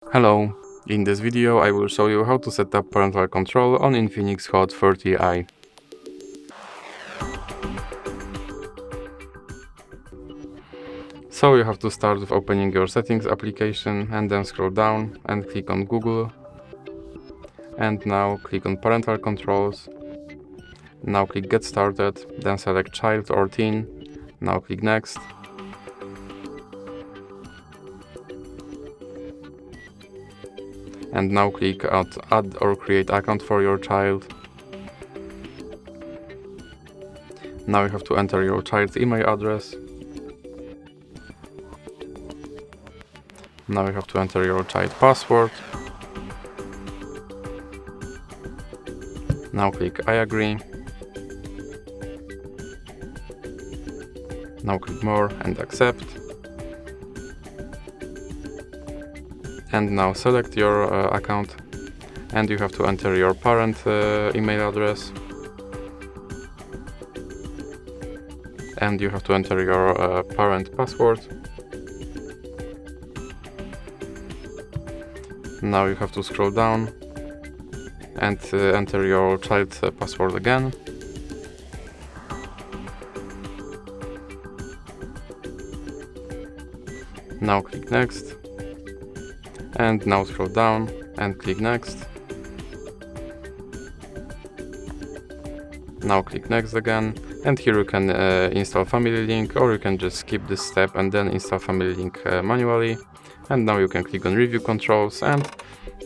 Hello, in this video I will show you how to set up parental control on INFINIX Hot 30i. So you have to start with opening your settings application and then scroll down and click on Google. And now click on parental controls. Now click get started, then select child or teen. Now click next. And now click add or create account for your child. Now you have to enter your child's email address. Now you have to enter your child password. Now click I agree. Now click more and accept. And now select your account and you have to enter your parent email address. And you have to enter your parent password. Now you have to scroll down and enter your child password again. Now click next. And now scroll down and click next. Now click next again, and here you can install Family Link, or you can just skip this step and then install Family Link manually. And now you can click on review controls, and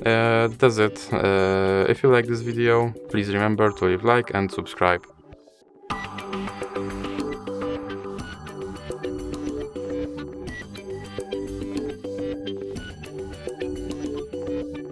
that's it. If you like this video, please remember to leave a like and subscribe.